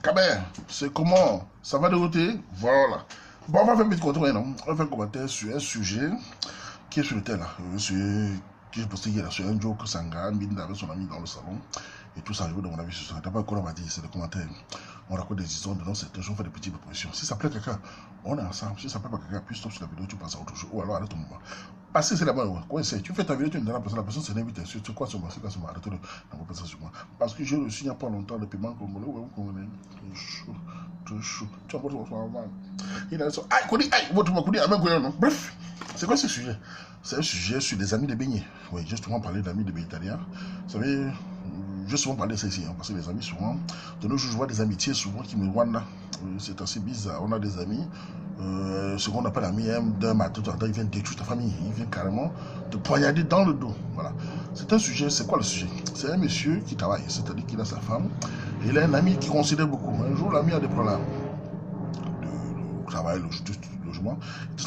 Kaber, c'est comment? Ça va de côté? Voilà. Bon, on va faire un petit commentaire, non? On va faire un commentaire sur un sujet qui est sur le tel, là. Qui est posté hier sur un joke Sanga, Minda avec son ami dans le salon. Et tout ça, je veux de mon avis sur ça. D'abord, quoi on va dire, c'est des commentaires. On raconte des histoires de non, c'est toujours fait des petites propositions. Si ça plaît quelqu'un, on est ensemble. Si ça plaît pas quelqu'un, puis stop sur la vidéo, tu passes à autre chose. Ou alors arrête ton moment. Parce que c'est la bonne. Quoi, c'est? Tu fais ta vidéo, tu me donnes la personne s'est invitée. C'est quoi sur moi? C'est quoi sur moi? Arrête de n'envoyer ça sur moi. Parce que j'ai reçu il n'y a pas longtemps le paiement congolais. Ouais, congolais. Trop chaud. Tu vas voir ce soir. Il a dit, aïe, Kodi, aïe, votre Kodi, aïe, non. Bref, c'est quoi ce sujet? C'est un sujet sur les amis de beignets. Oui, j'ai souvent parlé d'amis de végétariens. Vous savez, j'ai souvent parlé de ça ici, hein, parce que les amis, souvent, de nos jours, je vois des amitiés souvent qui me rendent là. C'est assez bizarre. On a des amis, ce qu'on appelle amis, d'un matin, ils viennent détruire ta famille. Ils viennent carrément te poignarder dans le dos. Voilà. C'est un sujet, c'est quoi le sujet? C'est un monsieur qui travaille, c'est-à-dire qu'il a sa femme, et il a un ami qui considère beaucoup. Un jour, l'ami a des problèmes de travail, le logement.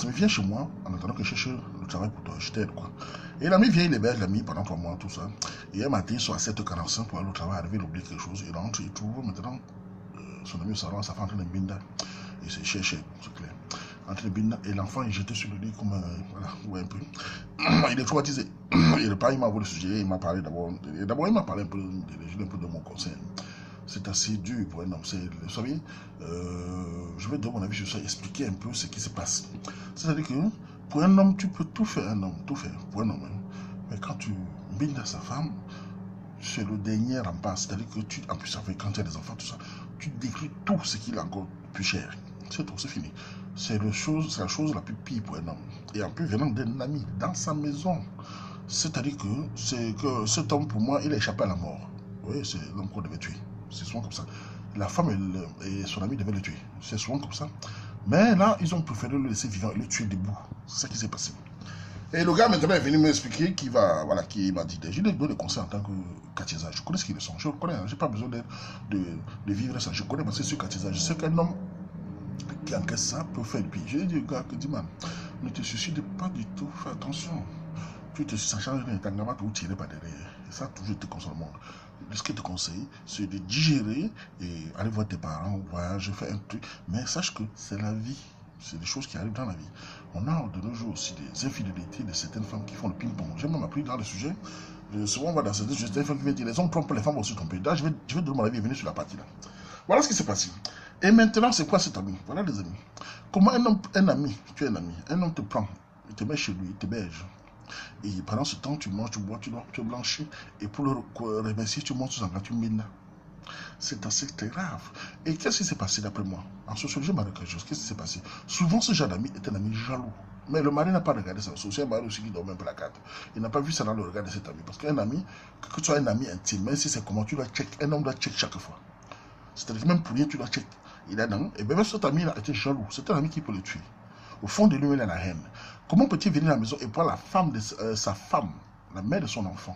Il vient chez moi en attendant que je cherche le travail pour toi, je t'aide, quoi. Et l'ami vient, il héberge l'ami pendant 3 mois, tout ça. Et un matin, ils sont à 7h45 pour aller au travail, arriver, il oublie quelque chose, il rentre, il trouve maintenant son ami au salon, sa femme en train de binda. Il s'est cherché, c'est clair. En train de binda, et l'enfant est jeté sur le lit comme voilà, ouais, un peu. Il est traumatisé. Il m'a envoyé le sujet, il m'a parlé d'abord. D'abord, il m'a parlé un peu de mon conseil. C'est assez dur pour un homme. Vous savez, je vais donner mon avis sur ça, expliquer un peu ce qui se passe. C'est-à-dire que pour un homme, tu peux tout faire, un homme, tout faire pour un homme. Hein. Mais quand tu bindes à sa femme, c'est le dernier rempart. C'est-à-dire que tu, en plus, quand tu as des enfants, tout ça, tu détruis tout ce qui est encore plus cher. C'est tout, c'est fini. C'est la chose la plus pire pour un homme. Et en plus, venant d'un ami dans sa maison. C'est-à-dire que cet homme, pour moi, il a échappé à la mort. Oui, c'est l'homme qu'on devait tuer. C'est souvent comme ça. La femme et son ami devaient le tuer. C'est souvent comme ça. Mais là, ils ont préféré le laisser vivant et le tuer debout. C'est ça qui s'est passé. Et le gars maintenant est venu m'expliquer qu'il va, voilà, qui m'a dit, j'ai donné des conseils en tant que Katiza. Je connais ce qu'ils sont. Je connais, j'ai pas besoin de vivre ça. Je connais parce que sur Katiza, je sais qu'un homme qui encaisse ça peut faire le pire. J'ai dit au gars que dis man, ne te suicide pas du tout, fais attention. Tu te changes rien, t'as pas tout tiré par derrière. Et ça, toujours te conseille le monde. Ce que je te conseille, c'est de digérer et aller voir tes parents, voyager, faire un truc. Mais sache que c'est la vie. C'est des choses qui arrivent dans la vie. On a de nos jours aussi des infidélités de certaines femmes qui font le ping-pong. J'ai même appris dans le sujet. Souvent, on va dans certaines femmes qui viennent dire les hommes trompent, les femmes aussi trompent. Là, je vais donner mon avis venir sur la partie là. Voilà ce qui s'est passé. Et maintenant, c'est quoi cet ami? Voilà les amis. Comment un ami, tu es un ami, un homme te prend, il te met chez lui, il t'héberge. Et pendant ce temps, tu manges, tu bois, tu dors, tu blanchis. Et pour le remercier, tu montes sur tu mines. C'est assez grave. Et qu'est-ce qui s'est passé d'après moi? En sociologie marécageuse, qu'est-ce qui s'est passé? Souvent, ce genre d'ami est un ami jaloux. Mais le mari n'a pas regardé ça. C'est un mari aussi qui dormait un peu la carte. Il n'a pas vu ça dans le regard de cet ami. Parce qu'un ami, que tu sois un ami intime, même si c'est comment tu dois check, un homme doit check chaque fois. C'est-à-dire même pour rien, tu dois check. Il a non. Et bien même cet ami, il a été jaloux. C'est un ami qui peut le tuer. Au fond de lui, il a la haine. Comment peut-il venir à la maison et voir la femme de sa femme, la mère de son enfant,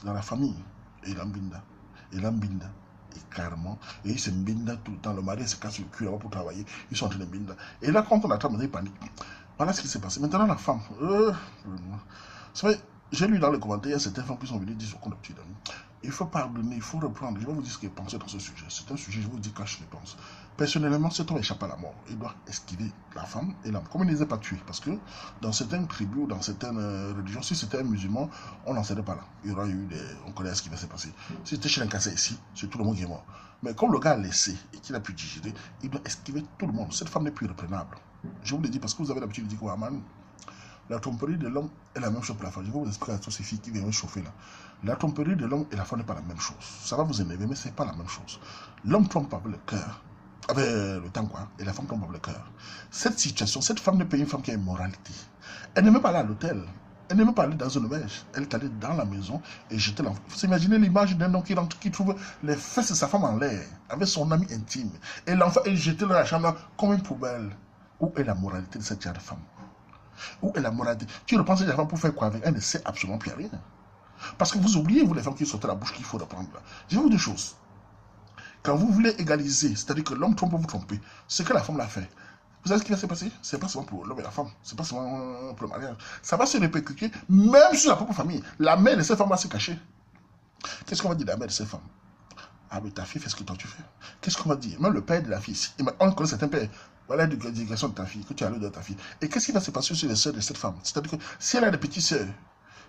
dans la famille, et l'ambinda, et carrément, et il se mbinda tout le temps, le mari se casse le cul là-bas pour travailler, ils sont en train de mbinda. Et là, quand on attend, il panique. Voilà ce qui s'est passé. Maintenant, la femme, c'est vrai, j'ai lu dans les commentaires, il y a certaines femmes qui sont venues dire ce qu'on a petit ami. Il faut pardonner, il faut reprendre. Je vais vous dire ce que je pense dans ce sujet. C'est un sujet, je vous dis quand je le pense. Personnellement, cet homme échappe à la mort. Il doit esquiver la femme et l'homme. Comme il ne les a pas tués. Parce que dans certaines tribus, dans certaines religions, si c'était un musulman, on n'en serait pas là. Il y aurait eu des... On connaît ce qui va se passer. Si c'était chez un cassé ici, c'est tout le monde qui est mort. Mais comme le gars a laissé et qu'il a pu digérer, il doit esquiver tout le monde. Cette femme n'est plus reprenable. Je vous le dis parce que vous avez l'habitude de dire quoi, man. La tromperie de l'homme est la même chose pour la femme. Je vais vous expliquer à toutes ces filles qui viennent chauffer là. La tromperie de l'homme et la femme n'est pas la même chose. Ça va vous énerver, mais ce n'est pas la même chose. L'homme trompe avec le cœur, avec le temps quoi, et la femme trompe avec le cœur. Cette situation, cette femme n'est pas une femme qui a une moralité. Elle n'est même pas allée à l'hôtel. Elle n'est même pas allée dans une auberge. Elle est allée dans la maison et jeter l'enfant. Vous imaginez l'image d'un homme qui trouve les fesses de sa femme en l'air, avec son ami intime. Et l'enfant est jeté dans la chambre comme une poubelle. Où est la moralité de cette genre de femme? Où est la moralité? Tu reprends cette femme pour faire quoi avec? Elle ne sait absolument plus rien. Parce que vous oubliez, vous les femmes qui sortent la bouche qu'il faut reprendre. Je vais vous dire deux choses. Quand vous voulez égaliser, c'est-à-dire que l'homme trompe pour vous tromper, ce que la femme l'a fait, vous savez ce qui va se passer? Ce n'est pas seulement pour l'homme et la femme, ce n'est pas seulement pour le mariage. Ça va se répercuter même sur la propre famille. La mère de cette femme va se cacher. Qu'est-ce qu'on va dire de la mère de cette femme? Ah, mais ta fille fait ce que toi tu fais. Qu'est-ce qu'on va dire? Même le père de la fille, on connaît certains pères. Voilà l'éducation de ta fille, que tu as l'œil de ta fille. Et qu'est-ce qui va se passer sur les sœurs de cette femme? C'est-à-dire que si elle a des petites sœurs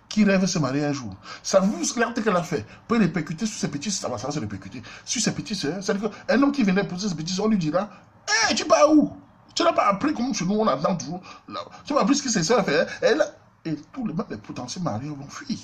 qui rêvent de se marier un jour, savez-vous l'acte qu'elle a fait peut répercuter sur ses petites sœurs, ça va se répercuter sur ses petites sœurs. C'est-à-dire qu'un homme qui venait épouser ses petites sœurs, on lui dira, hé, tu pars où? Tu n'as pas appris comme chez nous, on attend toujours. Tu n'as pas appris ce que ses sœurs fait. Et tous les potentiels mariés vont fuir.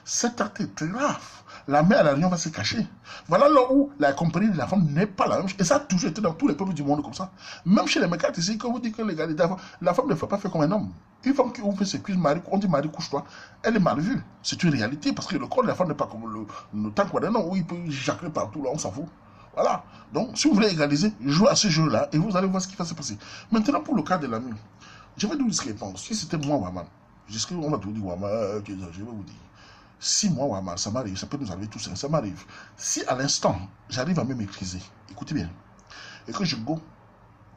Cet acte est très grave. La mère à la réunion va se cacher. Voilà là où la compagnie de la femme n'est pas la même chose. Et ça a toujours été dans tous les peuples du monde comme ça. Même chez les mécates ici, quand vous dites que l'égalité, la femme ne fait pas faire comme un homme. Une femme qui ouvre ses cuisses, on dit Marie, couche-toi, elle est mal vue. C'est une réalité parce que le corps de la femme n'est pas comme le tank d'un homme où il peut jacquer partout, là, on s'en fout. Voilà. Donc, si vous voulez égaliser, jouez à ce jeu-là et vous allez voir ce qui va se passer. Maintenant, pour le cas de l'ami, je vais vous discrépance. Si c'était moi, Waman, on va tout dire, Waman, je vais vous dire. Si moi, Waman, ça m'arrive, ça peut nous arriver tout ça, ça m'arrive. Si à l'instant, j'arrive à me maîtriser, écoutez bien, et que je go,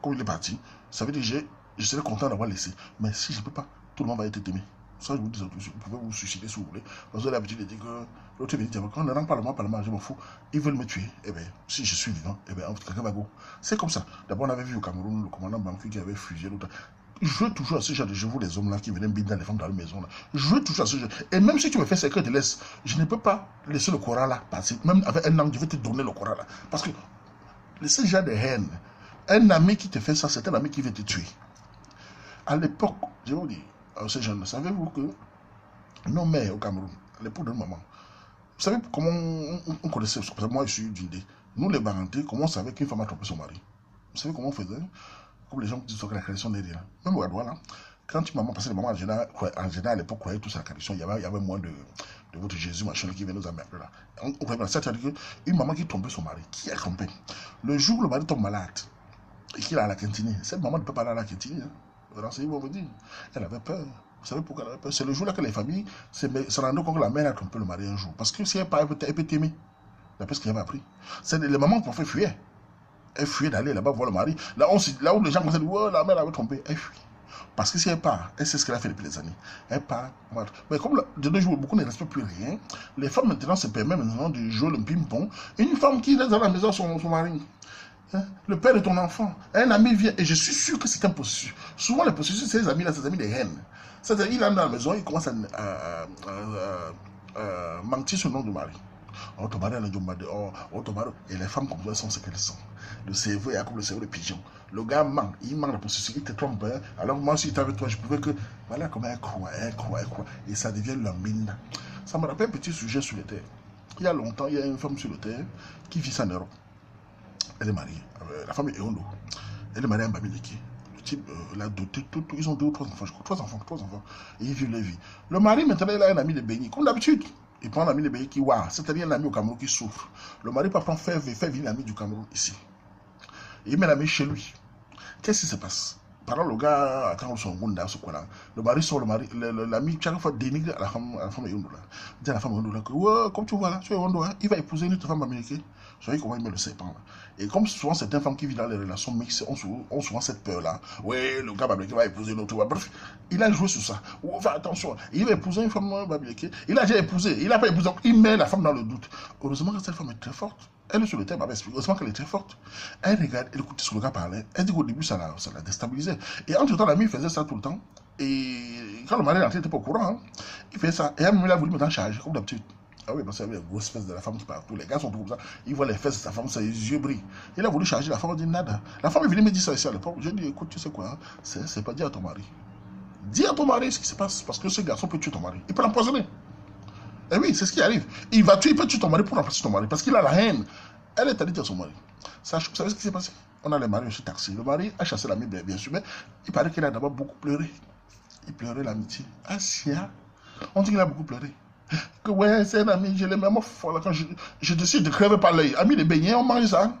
comme il est parti, ça veut dire que je serais content d'avoir laissé. Mais si je ne peux pas, tout le monde va être aimé. Ça, je vous dis, vous pouvez vous suicider si vous voulez. Vous avez l'habitude de dire que l'autre vient dire, quand on ne rentre pas le mal, je m'en fous. Ils veulent me tuer. Eh bien, si je suis vivant, eh bien, quelqu'un va go. C'est comme ça. D'abord, on avait vu au Cameroun le commandant Banfi qui avait fusillé l'autre. Je veux toujours à ce genre de jeu, vous les hommes là qui venaient binder les femmes dans la maison là. Je veux toujours à ce jeu. Et même si tu me fais secret de laisse, je ne peux pas laisser le Coran là passer. Même avec un angle, je vais te donner le Coran là. Parce que ce genre de haine, un ami qui te fait ça, c'est un ami qui veut te tuer. À l'époque, je vais vous dire, ces jeunes, savez-vous que nos mères au Cameroun, à l'époque de nos mamans, vous savez comment on connaissait, parce que moi je suis d'Indé, nous les Barantés, comment on savait qu'une femme a trompé son mari? Vous savez comment on faisait? Comme les gens qui disent que la tradition n'est rien. Même au Gadouala, là, quand une maman, parce que les mamans en général à l'époque croyaient tous à la tradition, il y avait moins de votre Jésus, machin, qui venait nous amener là. On croyait dans ça, c'est-à-dire qu'une maman qui trompait son mari, qui a trompé, le jour où le mari tombe malade, et qu'il est à la cantine, cette maman ne peut pas aller à la cantine. Hein. Renseignez vous dire. Elle avait peur. Vous savez pourquoi elle avait peur? C'est le jour là que les familles se rendaient compte que la mère a trompé le mari un jour. Parce que si elle part, elle peut t'aimer. D'après ce qu'elle avait appris. Les mamans qui ont fait fuir. Elle fuyait d'aller là-bas voir le mari. Là où les gens commençaient à dire, ouais, la mère avait trompé, elle fuit. Parce que si elle part, elle sait ce qu'elle a fait depuis des années. Elle part. Mais comme de nos jours, beaucoup ne respectent plus rien, les femmes maintenant se permettent maintenant de jouer le ping-pong. Une femme qui reste dans la maison son mari. Hein? Le père de ton enfant, un ami vient, et je suis sûr que c'est un processus. Souvent, les processus, c'est ces amis-là, ces amis des haines. C'est-à-dire, il est dans la maison, il commence à mentir sur le nom du mari. Oh, ton mari, oh, ton mari. Et les femmes, comme ça, sont ce qu'elles sont. Le cerveau est comme le cerveau de pigeon. Le gars ment, il ment le processus, il te trompe. Hein? Alors, moi, si j'étais avec toi, je pouvais que. Voilà comment elle croit. Et ça devient la mine. Ça me rappelle un petit sujet sur la terre. Il y a longtemps, il y a une femme sur la terre qui vit ça en Europe. Elle est mariée. La femme est Eondo. Elle est mariée à un Bamileke. Le type l'a doté. Ils ont 2 ou 3 enfants, je crois. 3 enfants. Et ils vivent leur vie. Le mari, maintenant, il a un ami de Béni. Comme d'habitude. Il prend un ami de Béni qui, waouh, c'est-à-dire un ami au Cameroun qui souffre. Le mari peut prendre faire vivre l'ami du Cameroun ici. Et il met l'ami chez lui. Qu'est-ce qui se passe? Par exemple, le gars attend son gunda, ce quoi-là. Le mari sort, l'ami, chaque fois dénigre à la femme Eondo. Dit à la femme Eondo que, ouais, comme tu vois là, tu es Eondo, il va épouser une autre femme américaine. Vous savez comment il met le serpent là. Et comme souvent certaines femmes qui vivent dans les relations mixtes ont souvent cette peur-là. Oui, le gars américain va épouser une autre. Bref, il a joué sur ça. Oh, fais attention, il va épouser une femme américaine. Il a déjà épousé, il n'a pas épousé, il met la femme dans le doute. Heureusement que cette femme est très forte. Elle est sur le terrain, elle explique. Heureusement qu'elle est très forte. Elle regarde, elle écoute ce que le gars parlait. Elle dit qu'au début, ça la déstabilisait. Et entre-temps, l'ami faisait ça tout le temps. Et quand le mari rentré, il n'était pas au courant. Hein, il fait ça. Et elle a voulu mettre en charge, comme d'habitude. Ah oui, parce qu'il y avait les grosses fesses de la femme partout. Les gars sont tout comme ça. Ils voient les fesses de sa femme, ses yeux brillent. Il a voulu charger la femme, elle dit nada. La femme est venue me dire ça ici à l'époque. J'ai dit, écoute, tu sais quoi, c'est pas dire à ton mari. Dis à ton mari ce qui se passe. Parce que ce garçon peut tuer ton mari. Il peut l'empoisonner. Et oui, c'est ce qui arrive. Il peut tuer ton mari pour remplacer ton mari. Parce qu'il a la haine. Elle est allée dire à son mari. Vous savez ce qui s'est passé? On a les maris aussi taxés. Le mari a chassé l'ami, bien sûr. Mais il paraît qu'il a d'abord beaucoup pleuré. Il pleurait l'amitié. Asia. On dit qu'il a beaucoup pleuré. Que ouais, c'est un ami, je l'aime vraiment fort. Quand je décide de crever par l'œil. Ami de beignets, on mange ça.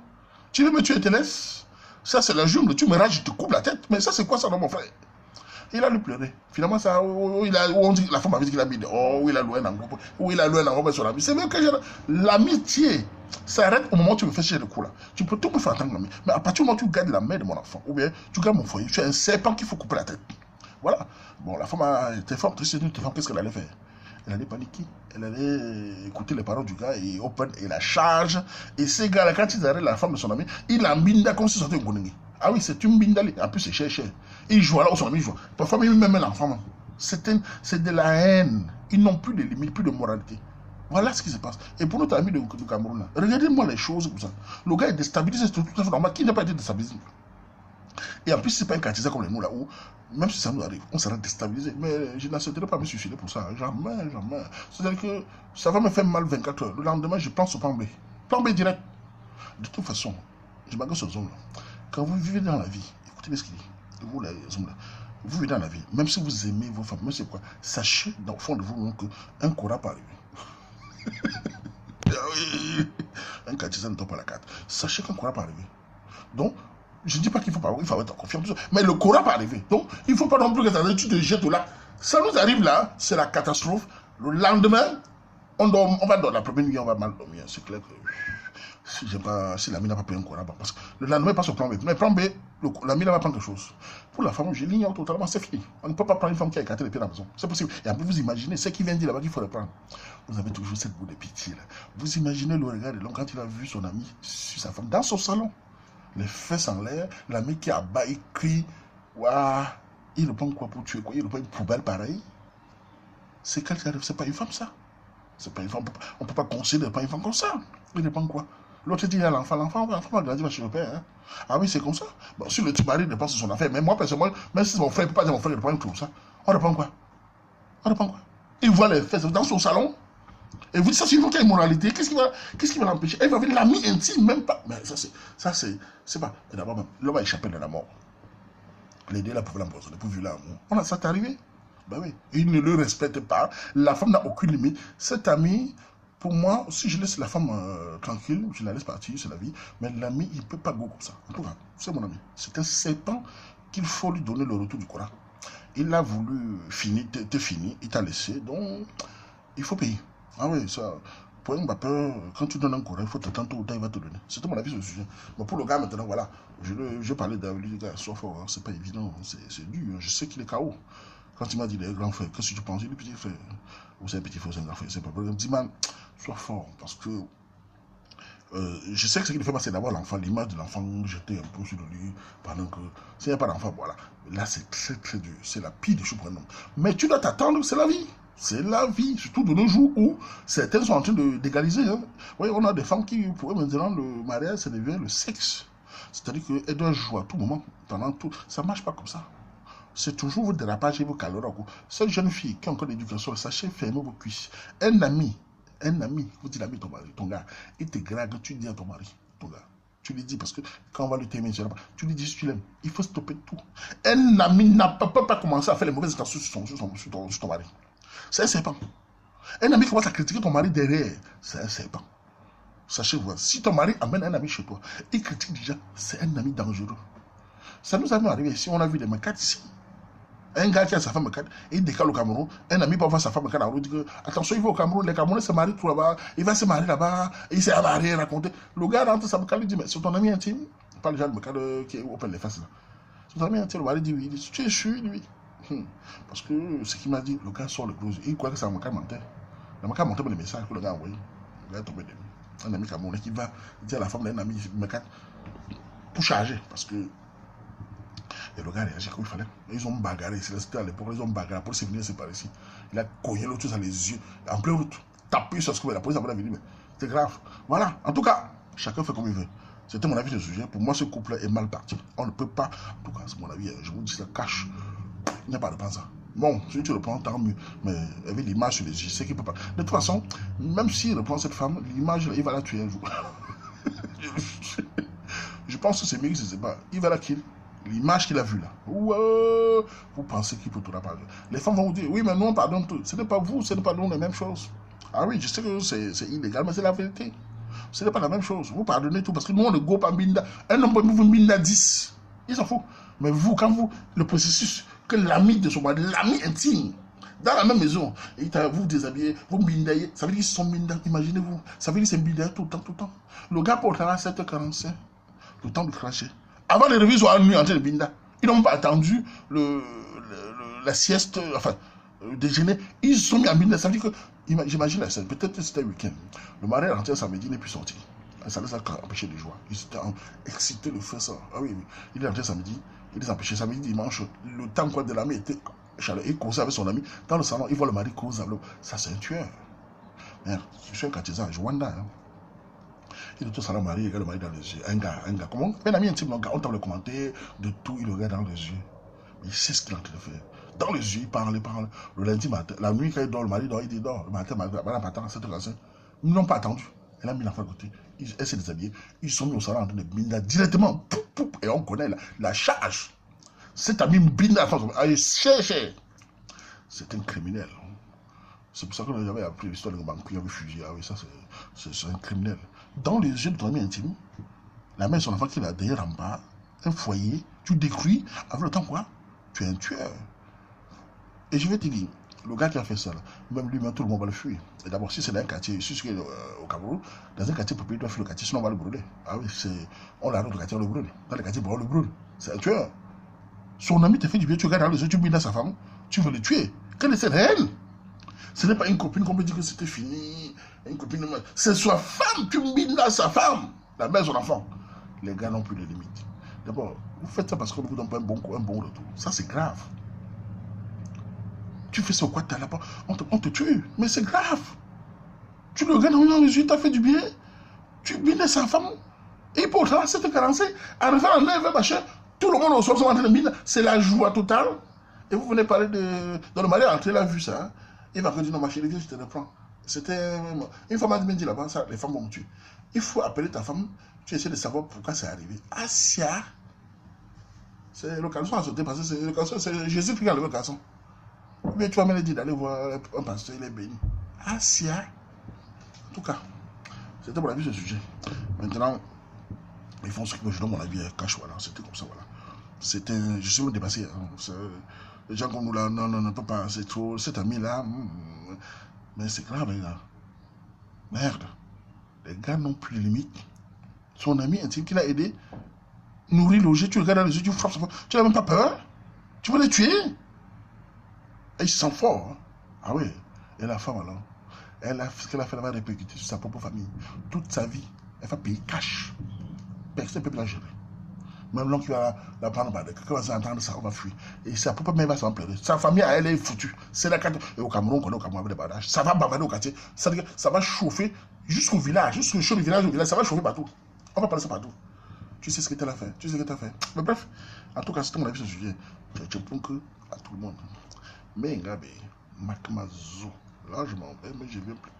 Tu veux me tuer, te laisse. Ça, c'est la jungle. Tu me rages, je te coupe la tête. Mais ça, c'est quoi ça, non, mon frère? Il a lui pleuré. Finalement, ça, on dit, la femme avait dit qu'il a mis. Oh, il a loué un groupe. Oui, il a loué un groupe sur l'ami. C'est même que l'amitié s'arrête au moment où tu me fais chercher le coup là. Tu peux tout me faire entendre l'ami. Mais à partir du moment où tu gardes la mère de mon enfant, ou bien tu gardes mon foyer, tu es un serpent qu'il faut couper la tête. Voilà. Bon, la femme était forte. C'est une femme, qu'est-ce qu'elle allait faire? elle allait paniquer. Elle allait écouter les paroles du gars et open et la charge. Et ces gars-là, quand ils arrêtent la femme de son ami, il a binda comme si c'était un gonengue. Ah oui, c'est une binda. En plus, c'est cher, cher. Il joue là où son ami joue. Parfois, même l'enfant. C'est de la haine. Ils n'ont plus de limites, plus de moralité. Voilà ce qui se passe. Et pour notre ami du Cameroun, là, regardez-moi les choses comme ça. Le gars est déstabilisé, c'est tout à fait normal. Qui n'a pas été déstabilisé? Et en plus, c'est pas un quartier comme les nous là où, même si ça nous arrive, on sera déstabilisé. Mais je n'accepterai pas me suicider pour ça. Jamais, jamais. C'est-à-dire que ça va me faire mal 24 heures. Le lendemain, je pense au plan B. Plan B direct. De toute façon, je m'engage sur zone là. Quand vous vivez dans la vie, écoutez bien ce qu'il dit. Vous, là, vous vivez dans la vie, même si vous aimez vos femmes, même si c'est quoi, sachez dans le fond de vous qu'un courant peut arriver. Un quartier, ça ne tombe pas la carte. Sachez qu'un courant peut arriver. Donc, je ne dis pas qu'il faut pas, il faut être confiant, mais le courant peut arriver. Donc, il ne faut pas non plus que tu te jettes là. Ça nous arrive là, c'est la catastrophe. Le lendemain, on va dans la première nuit, on va mal dormir. C'est clair que si l'ami n'a pas pris un courant, parce que le lendemain, il passe au plan B. Mais plan B, l'ami va prendre quelque chose. Pour la femme, je l'ignore totalement, c'est fini. On ne peut pas prendre une femme qui a écarté les pieds dans la maison. C'est possible. Et après, vous imaginez, ce qui vient dire là-bas qu'il faut le prendre. Vous avez toujours cette boule de pitié là. Vous imaginez le regard de l'homme quand il a vu son ami sur sa femme dans son salon. Les fesses en l'air, l'ami qui a bas, il crie. Waouh, il ne prend quoi pour tuer quoi? Il ne prend une poubelle pareille. C'est quelqu'un, c'est pas une femme ça. C'est pas une femme. On ne peut pas considérer pas une femme comme ça. Il ne prend quoi? L'autre dit à l'enfant va grandir chez le père. Hein. Ah oui, c'est comme ça. Bon, si le petit mari ne pense sur son affaire, mais moi, personnellement, même si mon frère ne peut pas dire mon frère, il prend comme ça. On ne prend quoi? On ne prend quoi? Il voit les fesses dans son salon. Et vous dites, ça, c'est une femme qui a une moralité. Qu'est-ce qui va l'empêcher? Elle va venir l'ami intime, même pas. Mais ça, c'est pas. D'abord, l'homme a échappé de la mort. Les deux là pouvaient l'empoisonner pour violer l'amour. Ça t'est arrivé? Ben oui. Il ne le respecte pas. La femme n'a aucune limite. Cet ami. Pour moi, si je laisse la femme tranquille, je la laisse partir, c'est la vie. Mais l'ami, il ne peut pas go comme ça. En tout cas, c'est mon ami. C'est un serpent qu'il faut lui donner le retour du courant. Il a voulu te finir, il t'a laissé, donc il faut payer. Ah oui, ça. Pour un vapeur, quand tu donnes un courant, il faut t'attendre tôt ou tard, il va te donner. C'était mon avis sur le sujet. Mais pour le gars, maintenant, voilà, je parlais d'un gars, sois fort, hein, c'est pas évident, c'est dur. Je sais qu'il est KO. Quand il m'a dit, les grands frères, qu'est-ce que tu penses? Il dit, petit frère, ou c'est un petit frère, c'est un grand frère, c'est pas problème. Il dit, man, sois fort, parce que je sais que ce qui le fait mal, c'est d'avoir l'enfant, l'image de l'enfant jeté un peu sur le lit, pendant que, s'il n'y a pas d'enfant, voilà. Là, c'est très, très dur. C'est la pire des choses pour un homme. Mais tu dois t'attendre, c'est la vie. C'est la vie, surtout de nos jours où certains sont en train d'égaliser. Hein. Oui, on a des femmes qui, pour eux, maintenant, le mariage, ça devient le sexe. C'est-à-dire qu'elles doivent jouer à tout moment, pendant tout. Ça ne marche pas comme ça. C'est toujours vos dérapages et vos calories. Cette jeune fille qui a encore l'éducation, sachez fermer vos cuisses. Un ami, vous dites l'ami, ton gars, il te grague, tu dis à ton mari, ton gars. Tu lui dis, parce que quand on va lui terminer, tu lui dis si tu l'aimes. Il faut stopper tout. Un ami ne peut pas commencer à faire les mauvaises intentions sur ton mari. C'est un serpent. Un ami qui commence à critiquer ton mari derrière, c'est un serpent. Sachez-vous, si ton mari amène un ami chez toi, il critique déjà, c'est un ami dangereux. Ça nous est arrivé ici, on a vu des macaques ici. Un gars qui a sa femme mécane, il décale au Cameroun, un ami peut voir sa femme mécane en route, il dit que, attention, il va au Cameroun, les Camerounais se marient tout là-bas, il va se marier là-bas, il s'est marié, raconté. Le gars rentre sa mécane, il dit, mais c'est ton ami intime, pas le genre de mécane qui open les faces là. C'est ton ami intime, le mari dit oui, il dit, tu es sûr, lui. Parce que ce qu'il m'a dit, le gars sort le close, il croit que c'est un mécane menteur. Le mécane menteur, les messages que le gars a envoyé. Le gars est tombé de lui. Un ami Camerounais qui va dire à la femme d'un ami mécane pour charger, parce que. Et le gars a réagi comme il fallait. Ils ont bagarré. C'était à l'époque, ils ont bagarré. La police est venue séparer ici. Il a cogné l'autre chose dans les yeux. En pleine route. Tapé sur ce que la police a venue. Mais c'est grave. Voilà. En tout cas, chacun fait comme il veut. C'était mon avis sur le sujet. Pour moi, ce couple est mal parti. On ne peut pas. En tout cas, c'est mon avis. Je vous dis ça cache. Il n'y a pas de pensée. Bon, si tu le prends, tant mieux. Mais avec l'image sur les yeux, c'est qu'il ne peut pas. De toute façon, même s'il reprend cette femme, l'image, il va la tuer un jour. Je pense que c'est mieux que je ne sais pas. Il va la kill. L'image qu'il a vue là. Vous pensez qu'il peut tout pardonner. Les femmes vont vous dire, oui, mais nous on pardonne tout. Ce n'est pas vous, ce n'est pas nous les mêmes choses. Ah oui, je sais que c'est illégal, mais c'est la vérité. Ce n'est pas la même chose. Vous pardonnez tout parce que nous on ne go pas Binda. Un homme peut vous Binda 10. Il s'en fout. Mais vous, quand vous, le processus, que l'ami de son mari, l'ami intime, dans la même maison, et vous déshabillez, vous Bindaillez, ça veut dire qu'ils sont Binda, imaginez-vous. Ça veut dire qu'ils sont Binda tout le temps, tout le temps. Le gars portera à 7h45, le temps de cracher. Avant les révisions à nuit en train de binda, ils n'ont pas attendu la sieste, enfin, déjeuner, ils sont mis à minuit. Ça veut dire que, j'imagine la scène, peut-être c'était le week-end. Le mari est rentré samedi, il n'est plus sorti. Ça les a empêchés de jouer. Ils étaient excités de faire ça. Ah oui, oui. Il est rentré samedi, il les a empêchés. Samedi, dimanche, le temps quoi de l'ami était chaleur. Il causait avec son ami. Dans le salon, il voit le mari cause avec l'autre. Ça, c'est un tueur. Merde, je suis un quartisan, je Wanda. Hein. Il est tout salon, mari, il regarde le mari dans les yeux. Un gars. Comment? Un ami intime, on tape le commentaire de tout, il le regarde dans les yeux. Mais il sait ce qu'il est en train de faire. Dans les yeux, il parle. Le lundi matin, la nuit, quand il dort, le mari dort, il dit dort. Le matin, madame attend à 7h45. Ils n'ont pas attendu. Elle a mis l'enfant à côté. Elle s'est déshabillée. Ils sont mis au salon en train de binda directement. Poup, poup, et on connaît la charge. Cet ami binda. C'est un criminel. C'est pour ça que nous avons appris l'histoire de banquier réfugié. Ah oui, ça c'est un criminel. Dans les yeux de ton ami intime, la mère et son enfant qui est là derrière en bas, un foyer, tu détruis, avec le temps quoi? Tu es un tueur. Et je vais te dire, le gars qui a fait ça, là, même lui, même tout le monde va le fuir. Et d'abord, si c'est dans un quartier, si c'est au Cameroun, dans un quartier populaire, il doit fuir le quartier, sinon on va le brûler. Ah oui, on l'arrête au quartier, on le brûle. Dans le quartier, on le brûle. C'est un tueur. Son ami te fait du bien, tu regardes dans les yeux, tu mets dans sa femme, tu veux le tuer. Quelle est cette haine? Ce n'est pas une copine qu'on peut dire que c'était fini. Une copine, c'est sa femme, tu mets dans sa femme. La mère, son enfant. Les gars n'ont plus de limites. D'abord, vous faites ça parce que vous n'avez pas un bon retour. Ça, c'est grave. Tu fais ça quoi, t'as là-bas, on te tue. Mais c'est grave. Tu le regardes dans les yeux, t'as fait du bien. Tu mets sa femme. Et pourtant, c'était 45. Arrivé à 9, machin, tout le monde au soir, en train de miner. C'est la joie totale. Et vous venez parler de. Dans le mari rentré, il a vu ça. Hein. Il va dire non, ma chérie, viens, je te reprends. C'était. Une femme m'a dit là-bas, ça, les femmes vont me tuer. Il faut appeler ta femme, tu essaies de savoir pourquoi c'est arrivé. Asia. C'est le garçon à sauter parce que c'est Jésus qui a levé le garçon. Mais tu vas me dire d'aller voir un pasteur, il est béni. Asia. En tout cas, c'était mon avis sur ce sujet. Maintenant, ils font ce que je donne mon avis à Cash, voilà. C'était comme ça, voilà. C'était. Je suis dépassé. Hein. Les gens comme nous là, non, ne peut pas, c'est trop. Cet ami-là, mais c'est grave, les gars. Merde. Les gars n'ont plus de limites. Son ami intime qui l'a aidé, nourri, logé, tu regardes dans les yeux, tu frappes, tu n'as même pas peur. Tu veux les tuer. Et ils sont forts. Hein. Ah oui. Et la femme alors, ce qu'elle a fait, elle va répercuter sur sa propre famille. Toute sa vie, elle va payer cash. Personne ne peut la gérer. Même l'homme qui va la prendre par quelqu'un va entendre ça, on va fuir. Et sa propre mère va s'en pleurer. Sa famille, elle est foutue. C'est la carte. Et au Cameroun, on connaît au Cameroun avec des barrages. Ça va bavarder au quartier. Ça va chauffer jusqu'au village, jusqu'au chaud du village au village. Ça va chauffer partout. On va parler ça partout. Tu sais ce que tu as fait. Tu sais ce que tu as fait. Mais bref, en tout cas, c'est mon avis sur ce sujet. Je pense que à tout le monde. Mais, Ngabe, Makmazo. Là, je m'en vais, mais je viens plus.